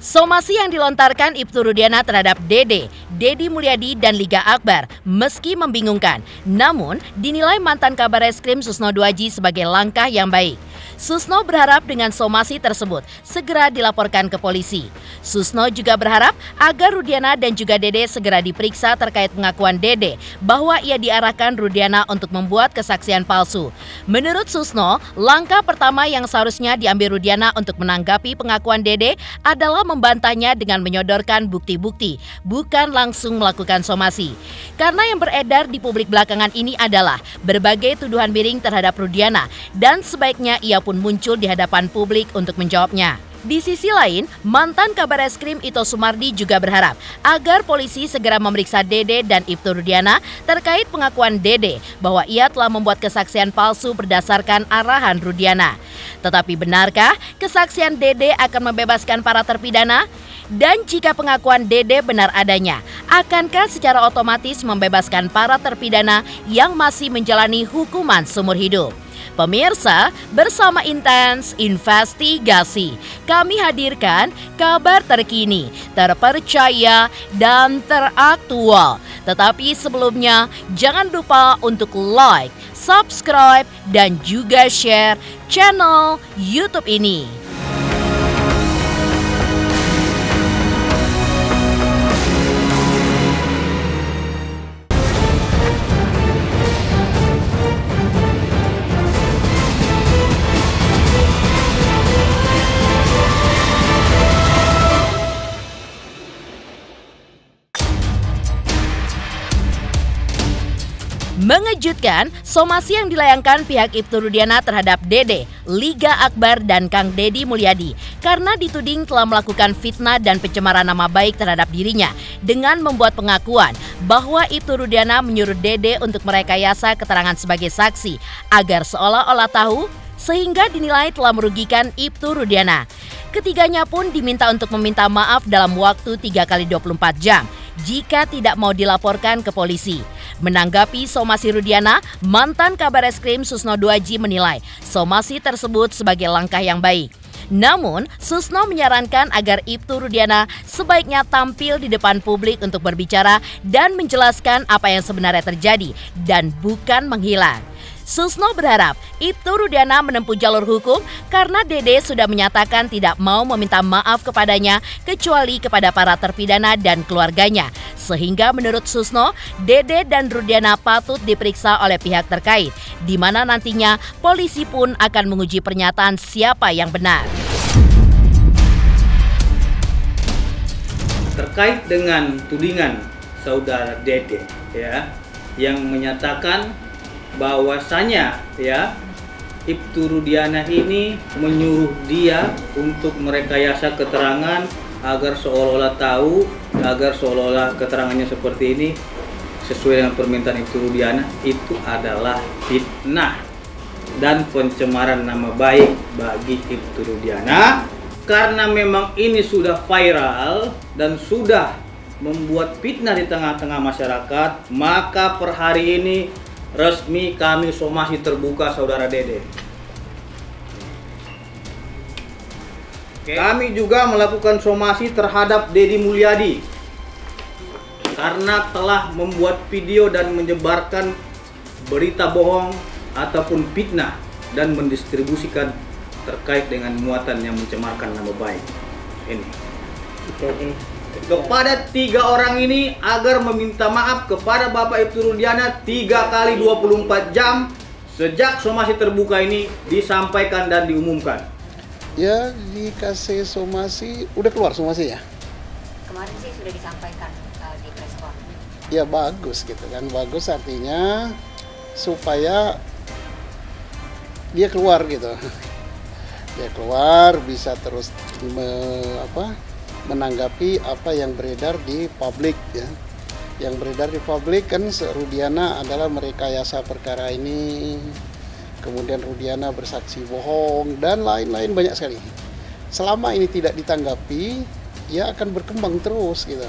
Somasi yang dilontarkan Ibtu Rudiana terhadap Dede, Dedi Mulyadi, dan Liga Akbar meski membingungkan, namun dinilai mantan Kabar Eskrim Susno Duaji sebagai langkah yang baik. Susno berharap dengan somasi tersebut segera dilaporkan ke polisi. Susno juga berharap agar Rudiana dan juga Dede segera diperiksa terkait pengakuan Dede bahwa ia diarahkan Rudiana untuk membuat kesaksian palsu. Menurut Susno, langkah pertama yang seharusnya diambil Rudiana untuk menanggapi pengakuan Dede adalah membantahnya dengan menyodorkan bukti-bukti, bukan langsung melakukan somasi. Karena yang beredar di publik belakangan ini adalah berbagai tuduhan miring terhadap Rudiana dan sebaiknya ia pun muncul di hadapan publik untuk menjawabnya. Di sisi lain, mantan Kabar Eskrim Ito Sumardi juga berharap agar polisi segera memeriksa Dede dan Ibtu Rudiana terkait pengakuan Dede bahwa ia telah membuat kesaksian palsu berdasarkan arahan Rudiana. Tetapi benarkah kesaksian Dede akan membebaskan para terpidana? Dan jika pengakuan Dede benar adanya, akankah secara otomatis membebaskan para terpidana yang masih menjalani hukuman seumur hidup? Pemirsa, bersama Intens Investigasi, kami hadirkan kabar terkini, terpercaya, dan teraktual. Tetapi sebelumnya, jangan lupa untuk like, subscribe, dan juga share channel YouTube ini. Mengejutkan, somasi yang dilayangkan pihak Ibtu Rudiana terhadap Dede, Liga Akbar, dan Kang Dedi Mulyadi karena dituding telah melakukan fitnah dan pencemaran nama baik terhadap dirinya dengan membuat pengakuan bahwa Ibtu Rudiana menyuruh Dede untuk merekayasa keterangan sebagai saksi agar seolah-olah tahu sehingga dinilai telah merugikan Ibtu Rudiana. Ketiganya pun diminta untuk meminta maaf dalam waktu 3x24 jam jika tidak mau dilaporkan ke polisi. Menanggapi somasi Rudiana, mantan Kabar Eskrim Susno Duaji menilai somasi tersebut sebagai langkah yang baik. Namun, Susno menyarankan agar Ibtu Rudiana sebaiknya tampil di depan publik untuk berbicara dan menjelaskan apa yang sebenarnya terjadi dan bukan menghilang. Susno berharap Ibtu Rudiana menempuh jalur hukum karena Dede sudah menyatakan tidak mau meminta maaf kepadanya kecuali kepada para terpidana dan keluarganya. Sehingga menurut Susno, Dede dan Rudiana patut diperiksa oleh pihak terkait, di mana nantinya polisi pun akan menguji pernyataan siapa yang benar. Terkait dengan tudingan saudara Dede yang menyatakan bahwasanya Ibtu Rudiana ini menyuruh dia untuk merekayasa keterangan agar seolah-olah tahu, agar seolah-olah keterangannya seperti ini sesuai dengan permintaan Ibtu Rudiana, itu adalah fitnah dan pencemaran nama baik bagi Ibtu Rudiana. Karena memang ini sudah viral dan sudah membuat fitnah di tengah-tengah masyarakat, maka per hari ini resmi kami somasi terbuka saudara Dede. Kami juga melakukan somasi terhadap Dedi Mulyadi karena telah membuat video dan menyebarkan berita bohong ataupun fitnah dan mendistribusikan terkait dengan muatan yang mencemarkan nama baik ini. Kepada 3 orang ini agar meminta maaf kepada Bapak Ibtu Rudiana 3x24 jam sejak somasi terbuka ini disampaikan dan diumumkan. Ya, dikasih somasi, udah keluar somasi ya? Kemarin sih sudah disampaikan di preskon. Ya bagus gitu kan, bagus artinya supaya dia keluar gitu. Dia keluar bisa terus menanggapi apa yang beredar di publik ya. Yang beredar di publik kan Rudiana adalah merekayasa perkara ini, kemudian Rudiana bersaksi bohong dan lain-lain banyak sekali. Selama ini tidak ditanggapi, ya akan berkembang terus gitu.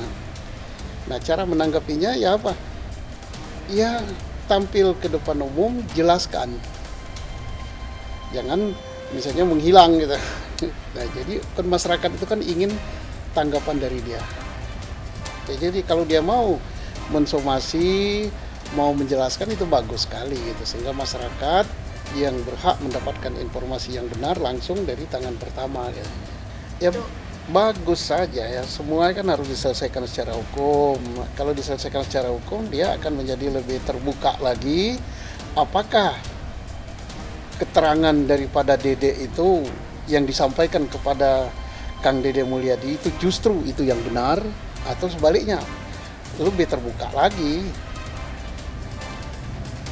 Nah, cara menanggapinya ya apa? Ya tampil ke depan umum, jelaskan. Jangan misalnya menghilang gitu. Nah, jadi kan masyarakat itu kan ingin tanggapan dari dia. Ya, jadi kalau dia mau mensomasi, mau menjelaskan itu bagus sekali gitu, sehingga masyarakat yang berhak mendapatkan informasi yang benar langsung dari tangan pertama gitu. Ya bagus saja ya, semua kan harus diselesaikan secara hukum. Kalau diselesaikan secara hukum, dia akan menjadi lebih terbuka lagi apakah keterangan daripada Dede itu yang disampaikan kepada Kang Dede Mulyadi itu justru itu yang benar, atau sebaliknya lebih terbuka lagi.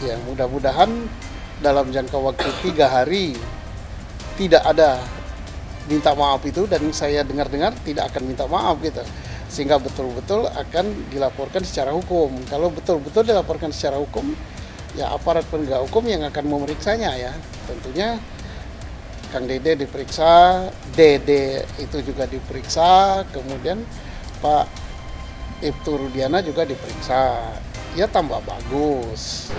Ya mudah-mudahan dalam jangka waktu 3 hari tidak ada minta maaf itu, dan saya dengar-dengar tidak akan minta maaf gitu, sehingga betul-betul akan dilaporkan secara hukum. Kalau betul-betul dilaporkan secara hukum, ya aparat penegak hukum yang akan memeriksanya ya. Tentunya Kang Dede diperiksa, Dede itu juga diperiksa, kemudian Pak Ibtu Rudiana juga diperiksa. Ya tambah bagus.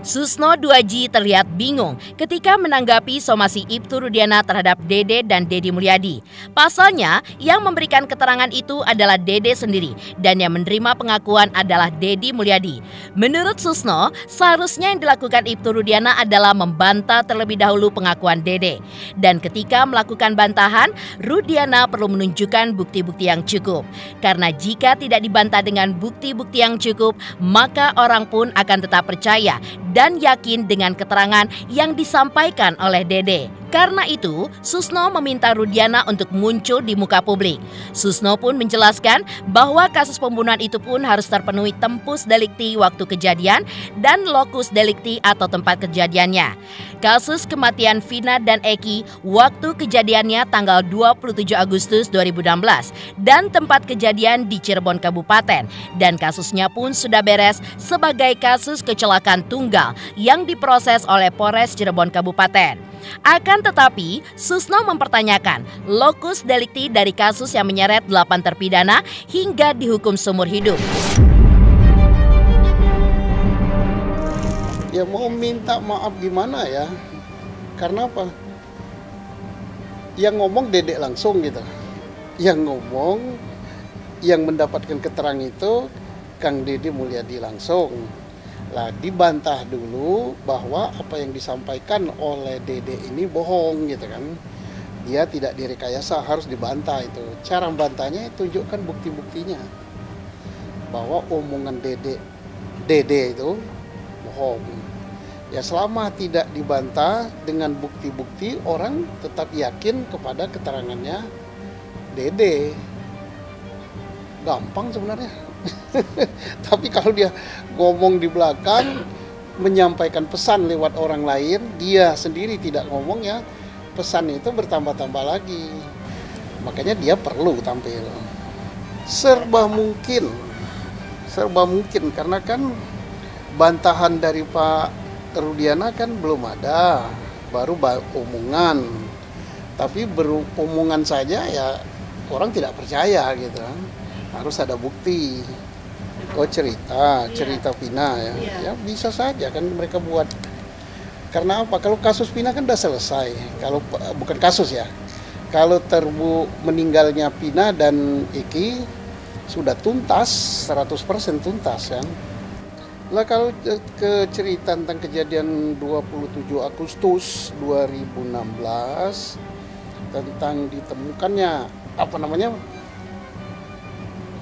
Susno 2J terlihat bingung ketika menanggapi somasi Ibtu Rudiana terhadap Dede dan Dedi Mulyadi. Pasalnya, yang memberikan keterangan itu adalah Dede sendiri dan yang menerima pengakuan adalah Dedi Mulyadi. Menurut Susno, seharusnya yang dilakukan Ibtu Rudiana adalah membantah terlebih dahulu pengakuan Dede. Dan ketika melakukan bantahan, Rudiana perlu menunjukkan bukti-bukti yang cukup. Karena jika tidak dibantah dengan bukti-bukti yang cukup, maka orang pun akan tetap percaya dan yakin dengan keterangan yang disampaikan oleh Dede. Karena itu, Susno meminta Rudiana untuk muncul di muka publik. Susno pun menjelaskan bahwa kasus pembunuhan itu pun harus terpenuhi tempus delicti waktu kejadian dan locus delicti atau tempat kejadiannya. Kasus kematian Vina dan Eki waktu kejadiannya tanggal 27 Agustus 2016 dan tempat kejadian di Cirebon Kabupaten, dan kasusnya pun sudah beres sebagai kasus kecelakaan tunggal yang diproses oleh Polres Cirebon Kabupaten. Akan tetapi, Susno mempertanyakan locus delicti dari kasus yang menyeret 8 terpidana hingga dihukum seumur hidup. Ya mau minta maaf gimana ya? Karena apa? Yang ngomong Dede langsung gitu. Yang ngomong, yang mendapatkan keterangan itu Kang Dede Mulyadi langsung. Lah dibantah dulu bahwa apa yang disampaikan oleh Dede ini bohong gitu kan. Dia tidak direkayasa, harus dibantah itu. Cara membantahnya tunjukkan bukti-buktinya. Bahwa omongan Dede itu bohong. Ya selama tidak dibantah dengan bukti-bukti, orang tetap yakin kepada keterangannya Dede. Gampang sebenarnya. Tapi kalau dia ngomong di belakang, menyampaikan pesan lewat orang lain, dia sendiri tidak ngomong ya, pesan itu bertambah-tambah lagi. Makanya dia perlu tampil. Serba mungkin karena kan bantahan dari Pak Rudiana kan belum ada, baru omongan. Tapi beromongan saja ya orang tidak percaya gitu. Harus ada bukti. Oh cerita Vina ya. Ya bisa saja kan mereka buat. Karena apa? Kalau kasus Vina kan udah selesai. Kalau bukan kasus ya. Kalau meninggalnya Vina dan Eki sudah tuntas, 100% tuntas kan. Lah kalau ke cerita tentang kejadian 27 Agustus 2016 tentang ditemukannya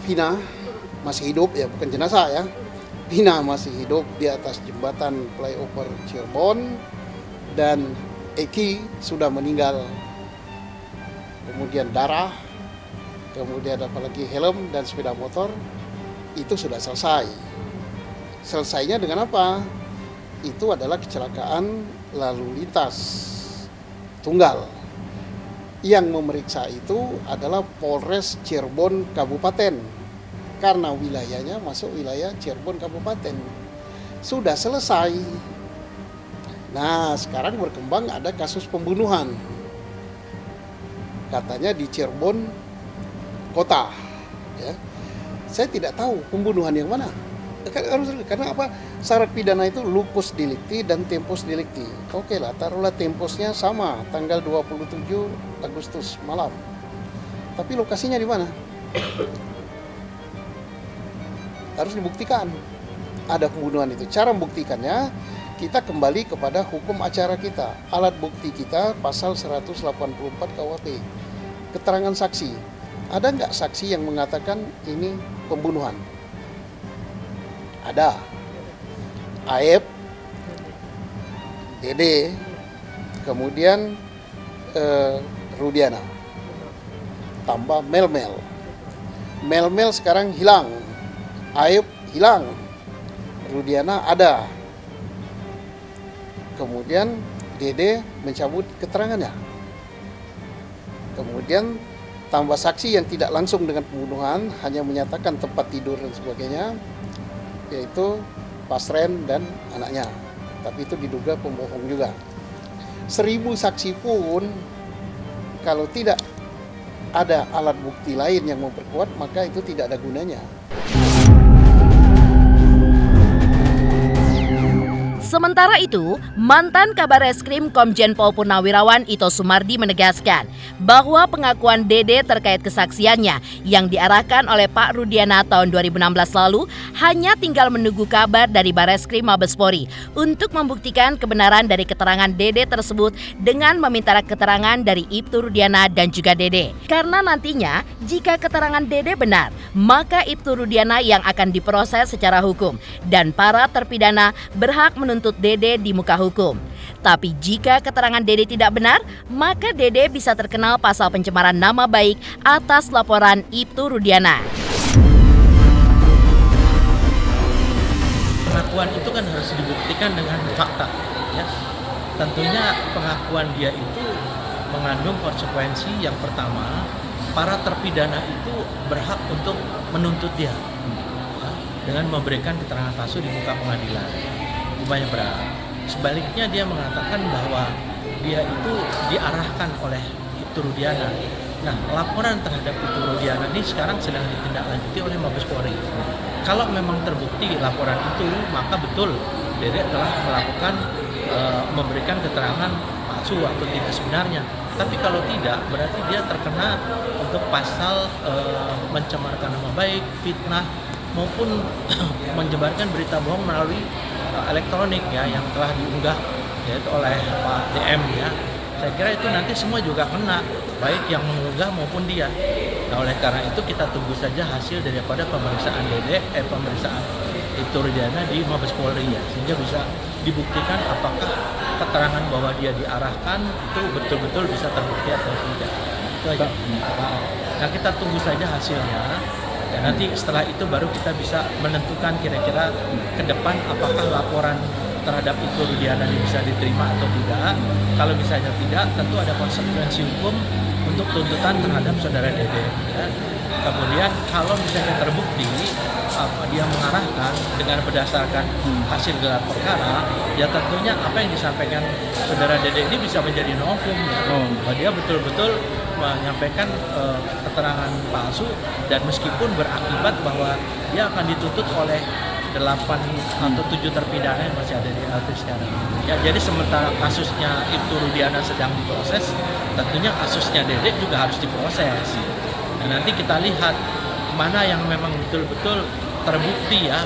Vina masih hidup ya, bukan jenazah ya. Vina masih hidup di atas jembatan flyover Cirebon dan Eki sudah meninggal. Kemudian darah, kemudian apalagi helm dan sepeda motor itu sudah selesai. Selesainya dengan apa? Itu adalah kecelakaan lalu lintas tunggal. Yang memeriksa itu adalah Polres Cirebon Kabupaten. Karena wilayahnya masuk wilayah Cirebon Kabupaten. Sudah selesai. Nah, sekarang berkembang ada kasus pembunuhan. Katanya di Cirebon Kota. Ya. Saya tidak tahu pembunuhan yang mana. Karena apa? Syarat pidana itu lupus delicti dan tempus delicti. Oke lah, taruhlah tempusnya sama, tanggal 27 Agustus malam. Tapi lokasinya di mana? Harus dibuktikan ada pembunuhan itu. Cara membuktikannya, kita kembali kepada hukum acara kita. Alat bukti kita pasal 184 KUHP. Keterangan saksi. Ada nggak saksi yang mengatakan ini pembunuhan? Ada. Aep, Dede, kemudian Rudiana, tambah Melmel. Melmel sekarang hilang, Aep hilang, Rudiana ada. Kemudian Dede mencabut keterangannya. Kemudian tambah saksi yang tidak langsung dengan pembunuhan, hanya menyatakan tempat tidur dan sebagainya, yaitu Pasren dan anaknya. Tapi itu diduga pembohong juga. 1000 saksi pun kalau tidak ada alat bukti lain yang memperkuat, maka itu tidak ada gunanya. Sementara itu, mantan Kabar Reskrim Komjen Pol Purnawirawan Ito Sumardi menegaskan bahwa pengakuan Dede terkait kesaksiannya yang diarahkan oleh Pak Rudiana tahun 2016 lalu hanya tinggal menunggu kabar dari Bareskrim Mabes Polri untuk membuktikan kebenaran dari keterangan Dede tersebut dengan meminta keterangan dari Ibtu Rudiana dan juga Dede. Karena nantinya jika keterangan Dede benar, maka Ibtu Rudiana yang akan diproses secara hukum dan para terpidana berhak menuntut Dede di muka hukum. Tapi jika keterangan Dede tidak benar, maka Dede bisa terkenal pasal pencemaran nama baik atas laporan Ibtu Rudiana. Pengakuan itu kan harus dibuktikan dengan fakta, ya. Tentunya pengakuan dia itu mengandung konsekuensi yang pertama, para terpidana itu berhak untuk menuntut dia, ya, dengan memberikan keterangan palsu di muka pengadilan. Banyak berat. Sebaliknya dia mengatakan bahwa dia itu diarahkan oleh Ibtu Rudiana. Nah, laporan terhadap Ibtu Rudiana ini sekarang sedang ditindaklanjuti oleh Mabes Polri. Kalau memang terbukti laporan itu, maka betul Dede telah melakukan memberikan keterangan palsu atau tidak sebenarnya. Tapi kalau tidak, berarti dia terkena untuk pasal mencemarkan nama baik, fitnah, maupun menyebarkan berita bohong melalui elektronik, ya, yang telah diunggah yaitu oleh Pak DM, ya. Saya kira itu nanti semua juga kena, baik yang mengunggah maupun dia. Nah, oleh karena itu kita tunggu saja hasil daripada pemeriksaan pemeriksaan Ibtu Rudiana di Mabes Polri, ya, sehingga bisa dibuktikan apakah keterangan bahwa dia diarahkan itu betul-betul bisa terbukti atau tidak. Itu aja. Nah, kita tunggu saja hasilnya. Ya, nanti setelah itu baru kita bisa menentukan kira-kira ke depan apakah laporan terhadap Ibtu Rudiana ini bisa diterima atau tidak. Kalau misalnya tidak, tentu ada konsekuensi hukum untuk tuntutan terhadap saudara Dede, ya. Kemudian kalau misalnya terbukti dia mengarahkan dengan berdasarkan hasil gelar perkara, ya tentunya apa yang disampaikan saudara Dede ini bisa menjadi novum, ya. Bahwa dia betul-betul menyampaikan keterangan palsu, dan meskipun berakibat bahwa dia akan dituntut oleh 8 atau 7 terpidana yang masih ada di LP sekarang. Ya, jadi sementara kasusnya Ibtu Rudiana sedang diproses, tentunya kasusnya Dede juga harus diproses. Nah, nanti kita lihat mana yang memang betul-betul terbukti, ya,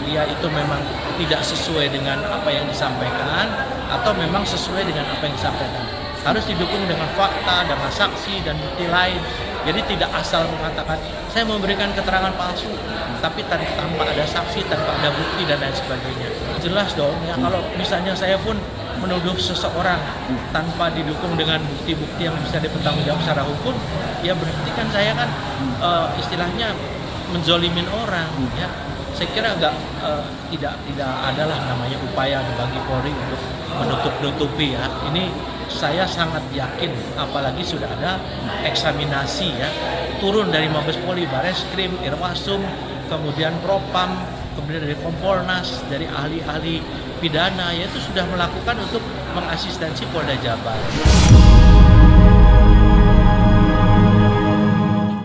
dia itu memang tidak sesuai dengan apa yang disampaikan atau memang sesuai dengan apa yang disampaikan. Harus didukung dengan fakta, dengan saksi dan bukti lain. Jadi tidak asal mengatakan saya memberikan keterangan palsu, tapi tanpa ada saksi, tanpa ada bukti dan lain sebagainya. Jelas dong, ya, kalau misalnya saya pun menuduh seseorang tanpa didukung dengan bukti-bukti yang bisa dipertanggungjawab secara hukum, ya berarti kan saya kan istilahnya menzolimin orang, ya. Saya kira tidak adalah namanya upaya bagi Polri untuk menutup-nutupi, ya. Ini saya sangat yakin, apalagi sudah ada eksaminasi, ya, turun dari Mabes Polri, Bareskrim, Irwasum, kemudian Propam, kemudian dari Kompolnas, dari ahli-ahli pidana, yaitu sudah melakukan untuk mengasistensi Polda Jabar.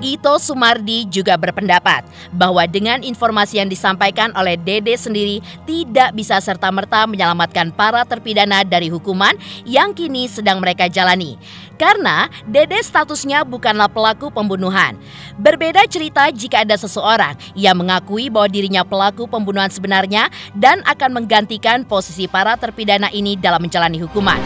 Ito Sumardi juga berpendapat bahwa dengan informasi yang disampaikan oleh Dede sendiri tidak bisa serta-merta menyelamatkan para terpidana dari hukuman yang kini sedang mereka jalani. Karena Dede statusnya bukanlah pelaku pembunuhan. Berbeda cerita jika ada seseorang yang mengakui bahwa dirinya pelaku pembunuhan sebenarnya dan akan menggantikan posisi para terpidana ini dalam menjalani hukuman.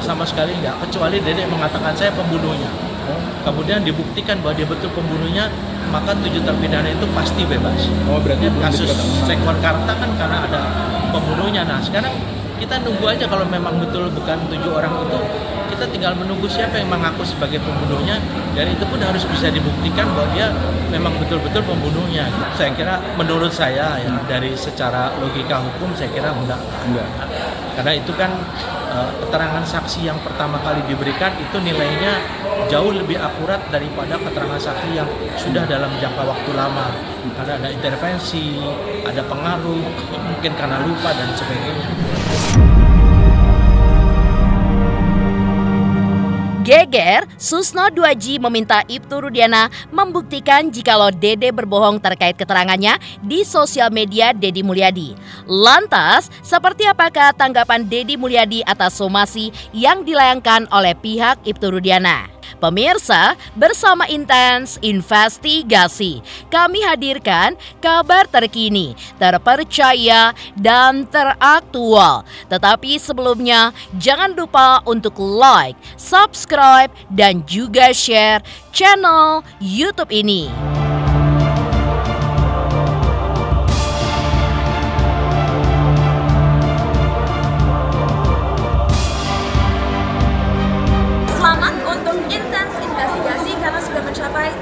Sama sekali enggak, kecuali Dede mengatakan saya pembunuhnya. Kemudian dibuktikan bahwa dia betul pembunuhnya, maka 7 terpidana itu pasti bebas. Oh, berarti kasus Sekwan Karta kan karena ada pembunuhnya. Nah, sekarang kita nunggu aja kalau memang betul bukan 7 orang itu, kita tinggal menunggu siapa yang mengaku sebagai pembunuhnya, dan itu pun harus bisa dibuktikan bahwa dia memang betul-betul pembunuhnya. Saya kira, menurut saya ya, dari secara logika hukum saya kira enggak. Karena itu kan keterangan saksi yang pertama kali diberikan itu nilainya jauh lebih akurat daripada keterangan saksi yang sudah dalam jangka waktu lama. Karena ada intervensi, ada pengaruh, mungkin karena lupa dan sebagainya. Geger, Susno 2J meminta Ibtu Rudiana membuktikan jikalau Dede berbohong terkait keterangannya di sosial media Deddy Mulyadi. Lantas, seperti apakah tanggapan Deddy Mulyadi atas somasi yang dilayangkan oleh pihak Ibtu Rudiana? Pemirsa, bersama Intens Investigasi, kami hadirkan kabar terkini, terpercaya, dan teraktual. Tetapi sebelumnya, jangan lupa untuk like, subscribe, dan juga share channel YouTube ini. Selamat untuk Intens Investigasi karena sudah mencapai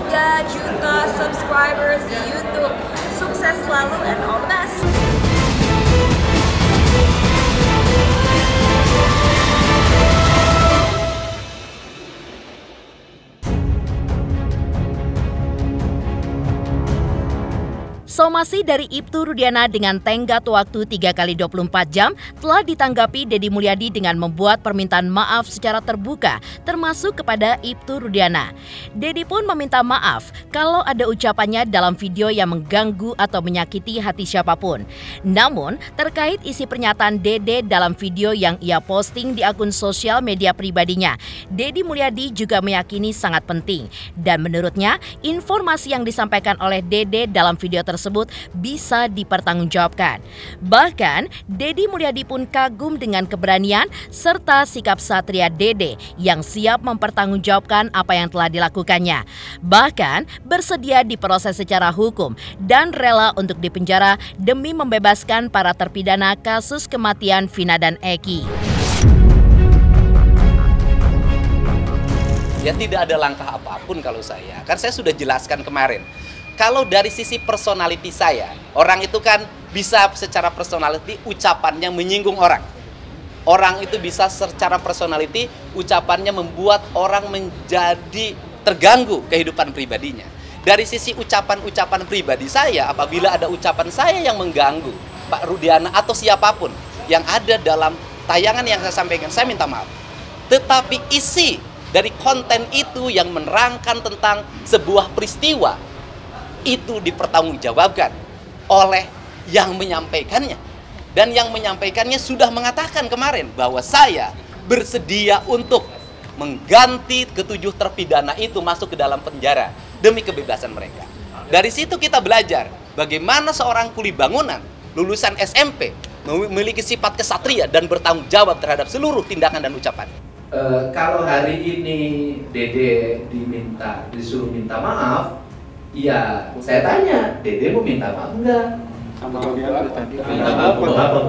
3 juta subscribers di YouTube. Sukses selalu and all the best. Somasi dari Ibtu Rudiana dengan tenggat waktu 3 kali 24 jam telah ditanggapi Deddy Mulyadi dengan membuat permintaan maaf secara terbuka, termasuk kepada Ibtu Rudiana. Deddy pun meminta maaf kalau ada ucapannya dalam video yang mengganggu atau menyakiti hati siapapun. Namun, terkait isi pernyataan Dede dalam video yang ia posting di akun sosial media pribadinya, Deddy Mulyadi juga meyakini sangat penting. Dan menurutnya, informasi yang disampaikan oleh Dede dalam video tersebut bisa dipertanggungjawabkan. Bahkan, Deddy Mulyadi pun kagum dengan keberanian serta sikap satria Dede yang siap mempertanggungjawabkan apa yang telah dilakukannya. Bahkan, bersedia diproses secara hukum dan rela untuk dipenjara demi membebaskan para terpidana kasus kematian Vina dan Eki. Ya, tidak ada langkah apapun kalau saya. Kan saya sudah jelaskan kemarin. Kalau dari sisi personality saya, orang itu kan bisa secara personality ucapannya menyinggung orang. Orang itu bisa secara personality ucapannya membuat orang menjadi terganggu kehidupan pribadinya. Dari sisi ucapan-ucapan pribadi saya, apabila ada ucapan saya yang mengganggu Pak Rudiana atau siapapun yang ada dalam tayangan yang saya sampaikan, saya minta maaf. Tetapi isi dari konten itu yang menerangkan tentang sebuah peristiwa itu dipertanggungjawabkan oleh yang menyampaikannya. Dan yang menyampaikannya sudah mengatakan kemarin bahwa saya bersedia untuk mengganti ke-7 terpidana itu masuk ke dalam penjara demi kebebasan mereka. Dari situ kita belajar bagaimana seorang kuli bangunan lulusan SMP memiliki sifat kesatria dan bertanggung jawab terhadap seluruh tindakan dan ucapan. Kalau hari ini Dede disuruh minta maaf, ya, saya tanya, Dede mau minta maaf enggak? Sama Rudiana tadi. Minta maaf apa?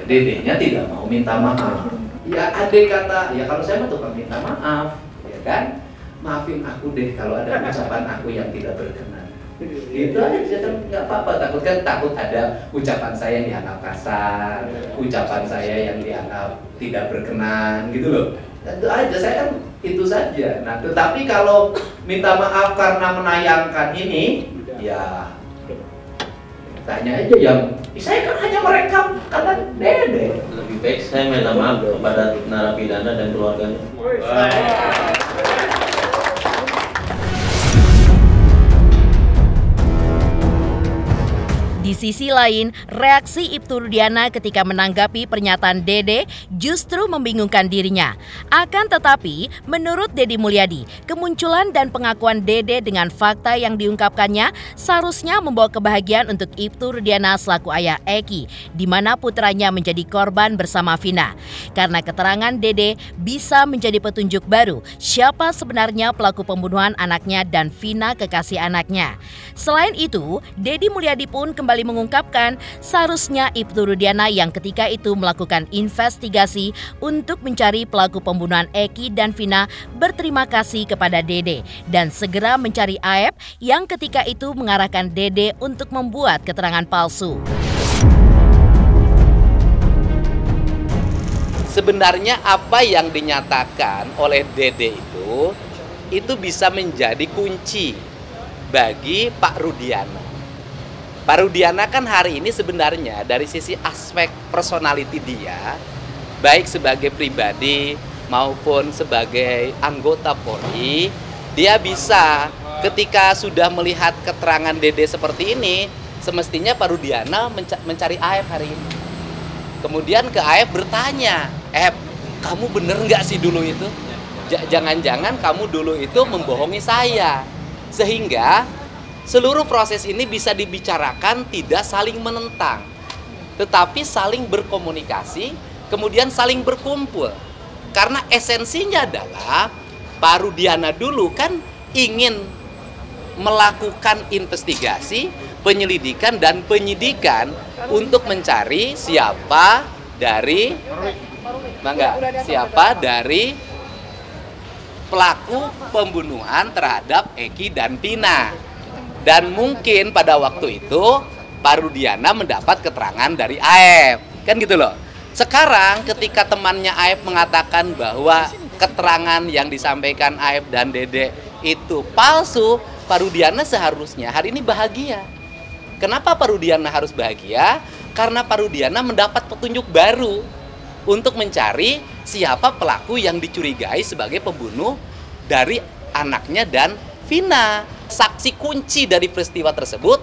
Dedenya tidak mau minta maaf. Ya, Ade kata, ya kalau saya mah tukang minta maaf, ya kan? Maafin aku deh kalau ada ucapan aku yang tidak berkenan. Gitu aja, kan nggak apa-apa. Takut ada ucapan saya yang dianggap kasar, ucapan saya yang dianggap tidak berkenan, gitu loh. Itu aja, saya kan itu saja. Nah, tetapi kalau minta maaf karena menayangkan ini, ya Tanya aja yang saya kan hanya merekam karena Dede. Lebih baik saya minta maaf kepada narapidana dan keluarganya. Di sisi lain, reaksi Ibtu Rudiana ketika menanggapi pernyataan Dede justru membingungkan dirinya. Akan tetapi, menurut Deddy Mulyadi, kemunculan dan pengakuan Dede dengan fakta yang diungkapkannya seharusnya membawa kebahagiaan untuk Ibtu Rudiana selaku ayah Eki, di mana putranya menjadi korban bersama Vina. Karena keterangan Dede bisa menjadi petunjuk baru siapa sebenarnya pelaku pembunuhan anaknya dan Vina kekasih anaknya. Selain itu, Deddy Mulyadi pun kembali mengungkapkan seharusnya Ibtu Rudiana yang ketika itu melakukan investigasi untuk mencari pelaku pembunuhan Eki dan Vina berterima kasih kepada Dede dan segera mencari Aep yang ketika itu mengarahkan Dede untuk membuat keterangan palsu. Sebenarnya apa yang dinyatakan oleh Dede itu bisa menjadi kunci bagi Pak Rudiana. Pak Rudiana kan hari ini sebenarnya dari sisi aspek personality dia, baik sebagai pribadi maupun sebagai anggota Polri, dia bisa ketika sudah melihat keterangan Dede seperti ini, semestinya Pak Rudiana mencari Aep hari ini. Kemudian ke Aep bertanya, kamu bener nggak sih dulu itu? Jangan-jangan kamu dulu itu membohongi saya. Sehingga seluruh proses ini bisa dibicarakan tidak saling menentang, tetapi saling berkomunikasi, kemudian saling berkumpul. Karena esensinya adalah Pak Rudiana dulu kan ingin melakukan investigasi, penyelidikan dan penyidikan untuk mencari siapa dari pelaku pembunuhan terhadap Eki dan Vina. Dan mungkin pada waktu itu Pak Rudiana mendapat keterangan dari Aep, kan gitu loh. Sekarang ketika temannya Aep mengatakan bahwa keterangan yang disampaikan Aep dan Dede itu palsu, Pak Rudiana seharusnya hari ini bahagia. Kenapa Pak Rudiana harus bahagia? Karena Pak Rudiana mendapat petunjuk baru untuk mencari siapa pelaku yang dicurigai sebagai pembunuh dari anaknya dan Vina. Saksi kunci dari peristiwa tersebut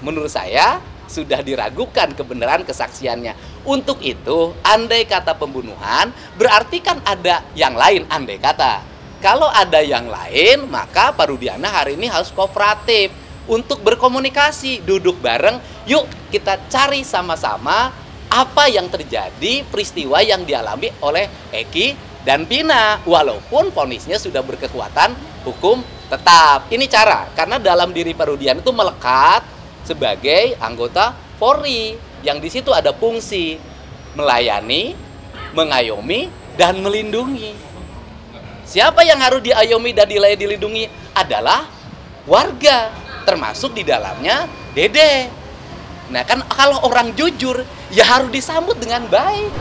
menurut saya sudah diragukan kebenaran kesaksiannya. Untuk itu, andai kata pembunuhan berarti kan ada yang lain, andai kata. Kalau ada yang lain, maka Pak Rudiana hari ini harus kooperatif untuk berkomunikasi, duduk bareng, yuk kita cari sama-sama apa yang terjadi, peristiwa yang dialami oleh Eki dan Vina, walaupun vonisnya sudah berkekuatan hukum tetap. Ini cara, karena dalam diri Pak Rudiana itu melekat sebagai anggota Polri, yang di situ ada fungsi melayani, mengayomi, dan melindungi. Siapa yang harus diayomi dan dilindungi adalah warga, termasuk di dalamnya Dede. Nah kan kalau orang jujur, ya harus disambut dengan baik.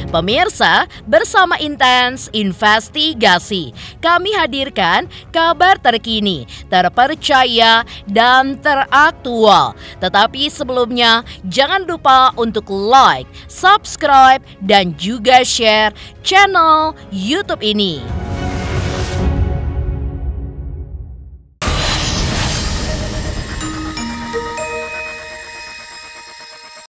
Pemirsa, bersama Intens Investigasi, kami hadirkan kabar terkini, terpercaya, dan teraktual. Tetapi sebelumnya, jangan lupa untuk like, subscribe, dan juga share channel YouTube ini.